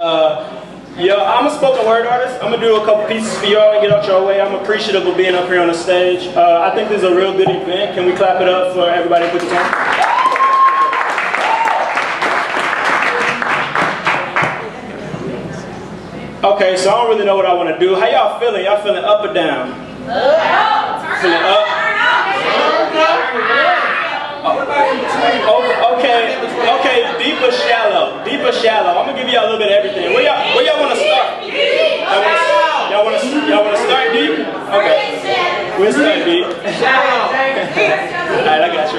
I'm a spoken word artist. I'm gonna do a couple pieces for y'all and get out your way. I'm appreciative of being up here on the stage. I think this is a real good event. Can we clap it up for everybody who put the time? Okay, so I don't really know what I want to do. How y'all feeling? Y'all feeling up or down? Feeling up? Okay, deep or shallow? Deep or shallow? I'm gonna give y'all a little bit of everything. Where y'all want to start? Y'all want to start deep? Okay, we'll start deep. Shallow. Alright, I got you.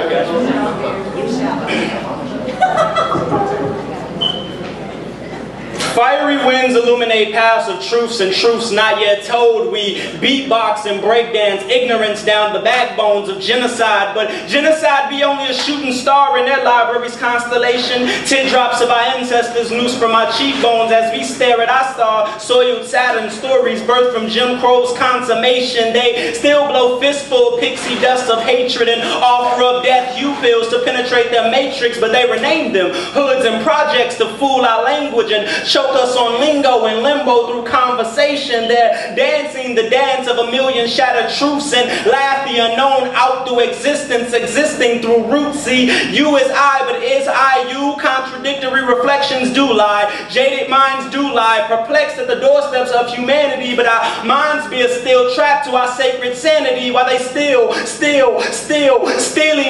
Fiery winds illuminate paths of truths and truths not yet told. We beatbox and breakdance ignorance down the backbones of genocide. But genocide be only a shooting star in their library's constellation. Teardrops of our ancestors noose from our cheekbones as we stare at our star-soiled Saturn stories birthed from Jim Crow's consummation. They still blow fistful of pixie dust of hatred and offer up death hue pills to penetrate their matrix, but they renamed them hoods and projects to fool our language and choke us on lingo and limbo through conversation. They're dancing the dance of a million shattered truths and laugh the unknown out through existence, existing through roots. See, you is I, but is I you? Contradictory reflections do lie, jaded minds do lie, perplexed at the doorsteps of humanity, but our minds be still trapped to our sacred sanity, while they still stealing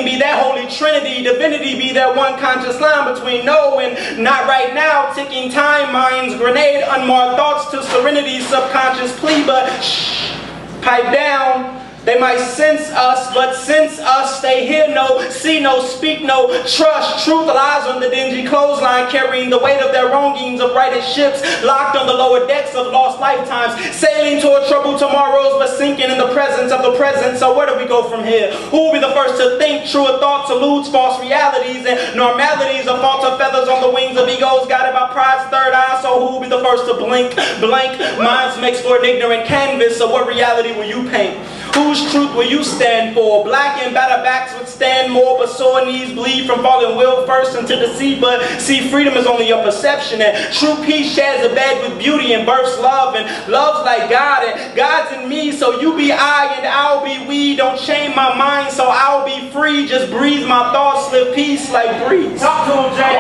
be that holy trinity, divinity be that one conscious line between no and not right now, ticking time, minds, grenade, unmarked thoughts to serenity, subconscious plea, but shh, pipe down. They might sense us, but since us, they hear no, see no, speak no, trust. Truth lies on the dingy clothesline, carrying the weight of their wrongings of righted ships, locked on the lower decks of lost lifetimes, sailing toward troubled tomorrows, but sinking in the presence of the present. So where do we go from here? Who will be the first to think? Truer thoughts eludes false realities, and normalities are false feathers on the wings of egos, guided by pride's third eye. So who will be the first to blink? Blank minds makes for an ignorant canvas. So what reality will you paint? Whose truth will you stand for? Black and batter backs would stand more, but sore knees bleed from falling will first into deceit. But see, freedom is only your perception, and true peace shares a bed with beauty and births love, and love's like God, and God's in me, so you be I and I'll be we. Don't chain my mind, so I'll be free. Just breathe my thoughts, live peace like breeze. Talk to him, Jay.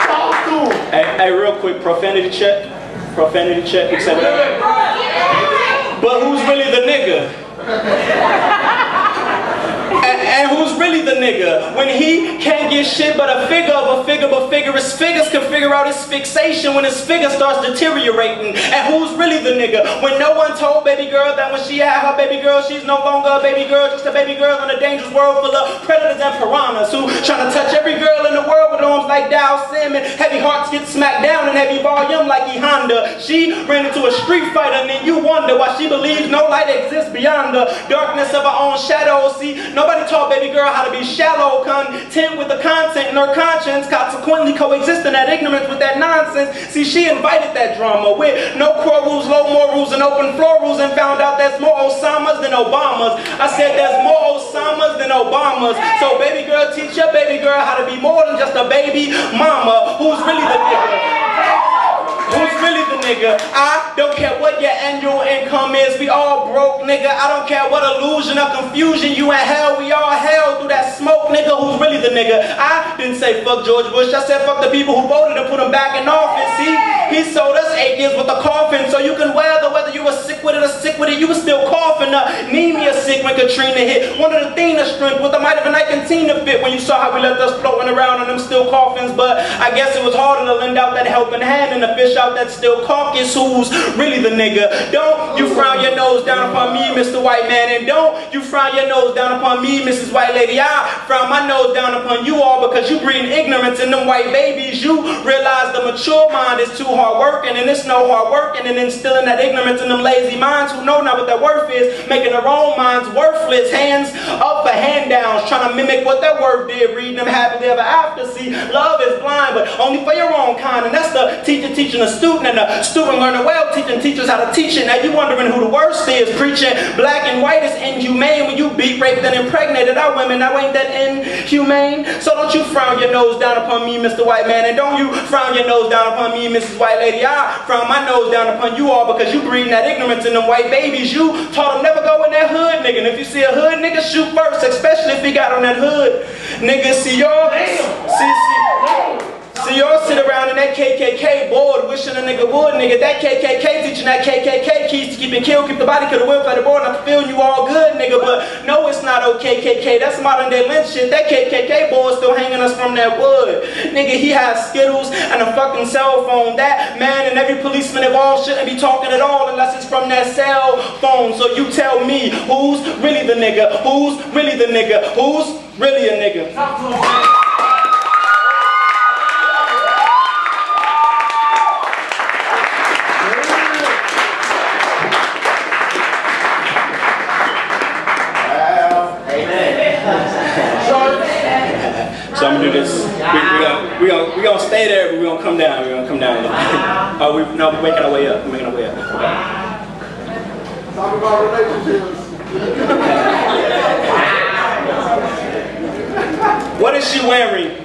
Talk to him. Hey, real quick, profanity check. Profanity check, etc. But who's really the nigga? And who's really the nigga? When he can't get shit but a figure of a figure, but figurous figures can figure out his fixation when his figure starts deteriorating. And who's really the nigga? When no one told baby girl that when she had her baby girl, she's no longer a baby girl, just a baby girl in a dangerous world full of predators and piranhas who trying to touch every girl in the world with arms like Dow Sim, and heavy hearts get smacked down in heavy volume like E Honda. She ran into a street fighter, and then you wonder why she believes no light exists beyond the darkness of her own shadow. See, nobody taught baby girl how to be shallow, content with the content in her conscience, consequently coexisting that ignorance with that nonsense. See, she invited that drama with no core rules, low morals, and open floor rules, and found out there's more Osamas than Obamas. I said there's more Osamas than Obamas. So baby girl, teach your baby girl how to be more than just a baby mama. Who's really the nigga? Who's really the nigga? I don't care what your annual income is. We all broke, nigga. I don't care what illusion or confusion you in hell. We all hell through that smoke, nigga. Who's really the nigga? I didn't say fuck George Bush. I said fuck the people who voted to put him back in office. See, he sold us 8 years with a coffin, so you can weather whether you were sick with it or sick with it. You were still coughing up. Anemia sick when Katrina hit. One of the things of strength with the might of an Icon-Tina fit when you saw how we left us floating around on them still coffins. But I guess it was harder to lend out that helping hand and the fish out that still caucus. Who's really the nigga? Don't you frown your nose down upon me, Mr. White Man, and don't you frown your nose down upon me, Mrs. White Lady. I frown my nose down upon you all because you breeding ignorance in them white babies. You realize the mature mind is too hard hard working, and it's no hard working, and instilling that ignorance in them lazy minds who know not what their worth is, making their own minds worthless, hands up for hand downs, trying to mimic what their worth did, reading them happily ever after. See, love is blind, but only for your own kind, and that's the teacher teaching a student, and the student learning well, teaching teachers how to teach it. Now you wondering who the worst is, preaching black and white is inhumane when you beat, raped, and impregnated our women. Now ain't that inhumane? So don't you frown your nose down upon me, Mr. White Man, and don't you frown your nose down upon me, Mrs. White Lady. I frown my nose down upon you all because you breeding that ignorance in them white babies. You taught them never go in that hood, nigga. And if you see a hood nigga, shoot first, especially if he got on that hood. Nigga, see y'all, see y'all sit around in that KKK board wishing a nigga would, nigga. That KKK teaching that KKK keys to keep it killed, keep the body, kill the will, play the board, not to feel you all good, nigga. But no, it's not okay, KKK. That's modern day lynch shit. That KKK boy still hanging us from that wood. Nigga, he has Skittles and a fucking cell phone. That man and every policeman involved shouldn't be talking at all unless it's from that cell phone. So you tell me, who's really the nigga? Who's really the nigga? Who's really a nigga? So I'm gonna do this. We gonna stay there, but we gonna come down. We're gonna come down a little bit. We're making our way up. We're making our way up. Talk about relationships. What is she wearing?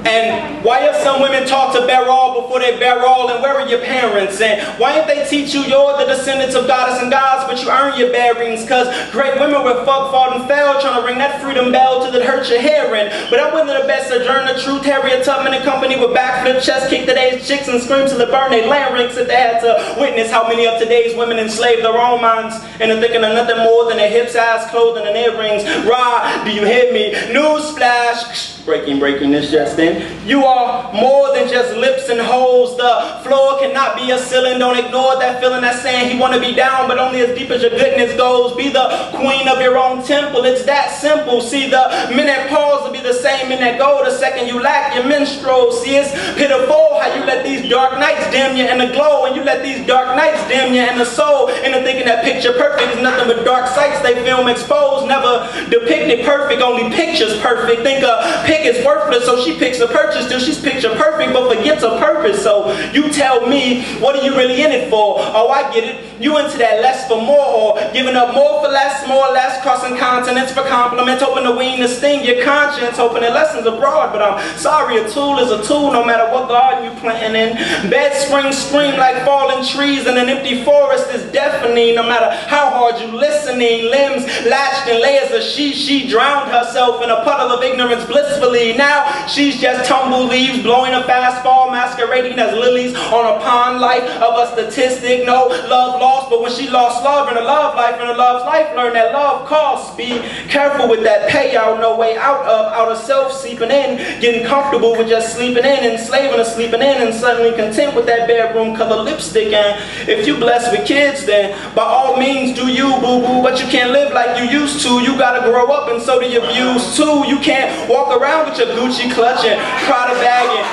And why are some women taught to bear all before they bear all? And where are your parents? And why didn't they teach you you're the descendants of goddess and gods, but you earn your bearings? Because great women were fucked, fought, and fell, trying to ring that freedom bell till it hurt your hearing. But I'm willing to bet Sojourner Truth, Harriet Tubman and company with backflip, chest kick today's chicks and scream till it burn their larynx if they had to witness how many of today's women enslaved their own minds into thinking of nothing more than their hips, ass, clothing, and earrings. Rah, do you hear me? Newsflash. Breaking this just in. You are more than just lips and holes. The floor cannot be a ceiling. Don't ignore that feeling that's saying he want to be down, but only as deep as your goodness goes. Be the queen of your own temple. It's that simple. See, the men that pause will be the same men that go the second you lack your menstrual. See, it's pitiful how you let these dark nights dim you in the glow, and you let these dark nights dim you in the soul into thinking that picture perfect is nothing but dark sights they film exposed. Never depicted perfect, only pictures perfect. Think a pick is worthless, so she picks a purchase till she's picture perfect but forgets a purpose. So you tell me, what are you really in it for? Oh, I get it. You into that less for more, or giving up more for less, more or less, crossing continents for compliments, hoping to wean to sting your conscience, hoping that lessons abroad. But I'm sorry, a tool is a tool no matter what garden you planting in. Bed springs scream like fallen trees, and an empty forest is deafening no matter how hard you listening. Limbs latched in layers of she drowned herself in a puddle of ignorance blissfully. Now she's just tumbled leaves blowing a fast fall, masquerading as lilies on a pond. Life of a statistic, no love lost, but when she lost love in her love life, in her love's life, learn that love costs. Be careful with that payout, no way out of self seeping in, getting comfortable with just sleeping in, enslaving to sleeping in, and suddenly content with that bedroom color lipstick. And if you blessed with kids, then by all means do you, boo-boo, but you can't live like you used to. You gotta grow up, and so do your views too. You can't walk around with your Gucci clutch and Prada bag, and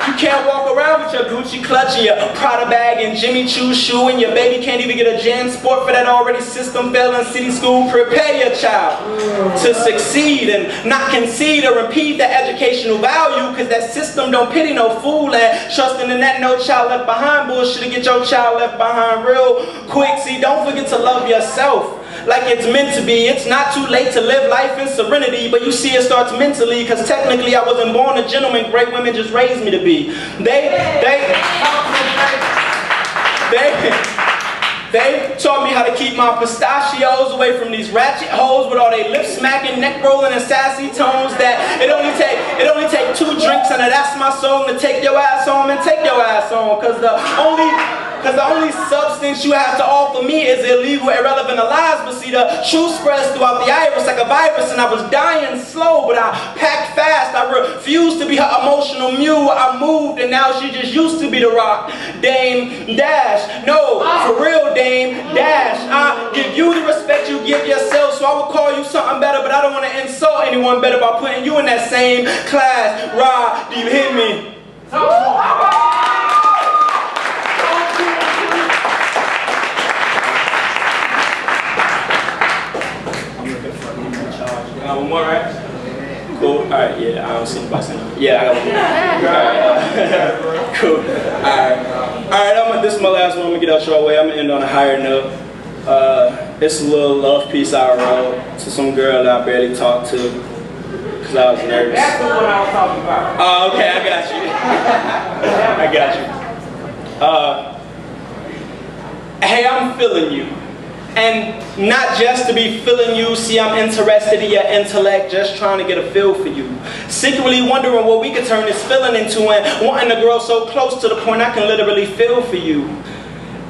you can't walk around with your Gucci clutch and your Prada bag and Jimmy Choo shoe, and your baby can't even get a Jan Sport for that already system failing city school. Prepare your child to succeed and not concede or impede the educational value, because that system don't pity no fool, and trusting in that no child left behind bullshit to get your child left behind real quick. See, don't forget to love yourself like it's meant to be. It's not too late to live life in serenity, but you see it starts mentally, because technically I wasn't born a gentleman, great women just raised me to be. They taught me how to keep my pistachios away from these ratchet hoes with all their lip smacking, neck rolling, and sassy tones. That it only take 2 drinks and that's my song to take your ass home and take your ass home. Cause the only substance you have to offer me is illegal, irrelevant lies. But see, the truth spreads throughout the iris like a virus, and I was dying slow, but I packed fast. I refused to be her emotional mule. I moved, and now she just used to be the rock. Dame Dash, no, for real, Dame Dash. I give you the respect you give yourself, so I would call you something better, but I don't want to insult anyone better by putting you in that same class. Rah, do you hear me? got one more, right? Cool. Alright, yeah, I don't see the box anymore. Yeah, I got one more. Alright, cool. Alright, this is my last one. I'm gonna get out your way. I'm gonna end on a higher note. It's a little love piece I wrote to some girl that I barely talked to because I was nervous. That's the one I was talking about. Oh, okay, I got you. I got you. Hey, I'm feeling you. And not just to be feeling you, see I'm interested in your intellect, just trying to get a feel for you. Secretly wondering what we could turn this feeling into and wanting to grow so close to the point I can literally feel for you.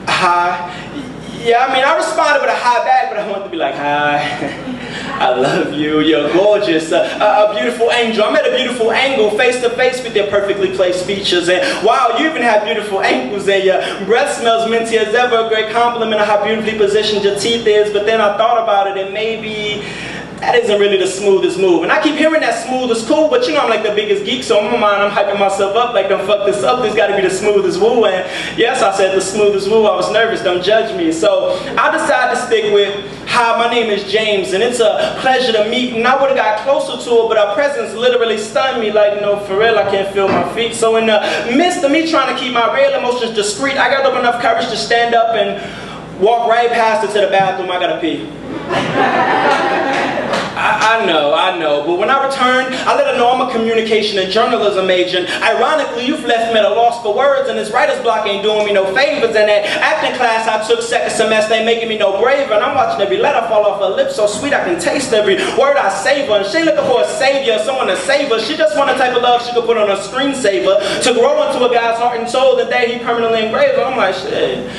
Hi. Yeah, I mean, I responded with a hi back, but I wanted to be like, hi, I love you, you're gorgeous, a beautiful angel. I'm at a beautiful angle, face to face with your perfectly placed features. And wow, you even have beautiful ankles, and your breath smells minty as ever, a great compliment of how beautifully positioned your teeth is. But then I thought about it, and maybe that isn't really the smoothest move. And I keep hearing that smooth is cool, but you know I'm like the biggest geek, so in my mind I'm hyping myself up like, don't fuck this up, this gotta be the smoothest woo. And yes, I said the smoothest woo, I was nervous, don't judge me. So I decided to stick with, hi, my name is James, and it's a pleasure to meet. And I would've got closer to her, but her presence literally stunned me like, no, for real, I can't feel my feet. So in the midst of me trying to keep my real emotions discreet, I got up enough courage to stand up and walk right past her to the bathroom. I gotta pee. I know, but when I returned, I let her know I'm a communication and journalism major. And ironically, you've left me at a loss for words, and this writer's block ain't doing me no favors. And that acting class I took second semester ain't making me no braver. And I'm watching every letter fall off her lips so sweet I can taste every word I savor. And she ain't looking for a savior, someone to save her. She just want a type of love she could put on a screensaver to grow into a guy's heart and soul the day he permanently engraved her. I'm like, shit.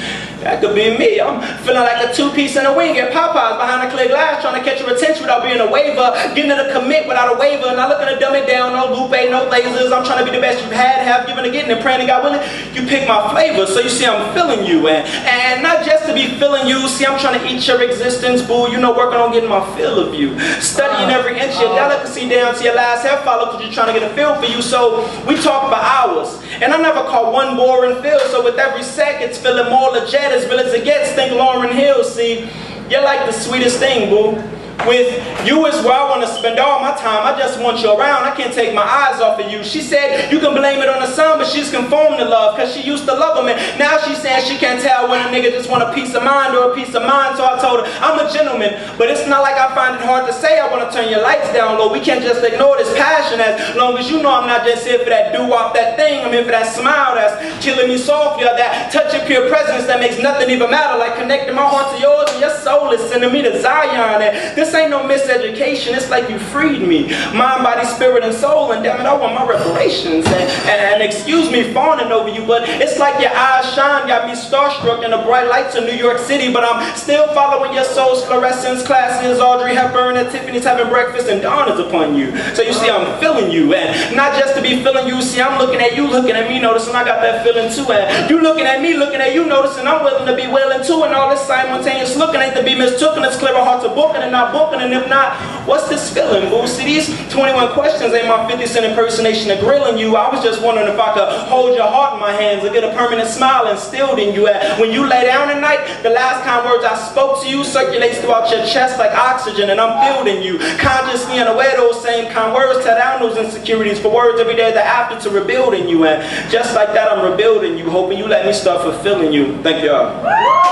That could be me. I'm feeling like a two-piece and a wing at Popeyes behind a clear glass, trying to catch your attention without being a waiver, getting her to commit without a waiver, and not looking to dumb it down, no lupe, no lasers. I'm trying to be the best you've had, have given to getting, and praying to God willing, you pick my flavor. So you see, I'm feeling you, and not just to be feeling you. See, I'm trying to eat your existence, boo. You know, working on getting my feel of you, studying every inch of your delicacy down to your last hair follow, because you're trying to get a feel for you. So we talk for hours, and I never caught one boring feel. So with every sec, it's feeling more legit, as real as it gets. Think Lauryn Hill. See, you're like the sweetest thing, boo. With you is where I want to spend all my time. I just want you around. I can't take my eyes off of you. She said you can blame it on the sun, but she's conformed to love because she used to love him. And now she's saying she can't tell when a nigga just want a peace of mind or a peace of mind. So I told her I'm a gentleman, but it's not like I find it hard to say I want to turn your lights down low. We can't just ignore this passion, as long as you know I'm not just here for that doo-wop, that thing. I'm here for that smile that's killing me softly, or that touch of pure presence that makes nothing even matter, like connecting my heart to yours and your soul is sending me to Zion. And this ain't no miseducation, it's like you freed me, mind, body, spirit, and soul, and damn it, I want my reparations. And excuse me fawning over you, but it's like your eyes shine, got me starstruck in the bright lights of New York City, but I'm still following your soul's fluorescence. Classes, Audrey Hepburn at Tiffany's having breakfast, and dawn is upon you. So you see, I'm feeling you, and not just to be feeling you. See, I'm looking at you, looking at me, noticing I got that feeling too, and you looking at me, looking at you, noticing I'm willing to be willing too, and all this simultaneous looking ain't to be mistaken. It's clearer hearts are booking and not booking, and if not, what's this feeling, boo? See, these 21 questions ain't my 50-cent impersonation of grilling you. I was just wondering if I could hold your heart in my hands and get a permanent smile instilled in you. When you lay down at night, the last kind words I spoke to you circulates throughout your chest like oxygen, and I'm building you. Consciously unaware those same kind words tear down those insecurities for words every day that after to rebuilding you. And just like that, I'm rebuilding you, hoping you let me start fulfilling you. Thank y'all.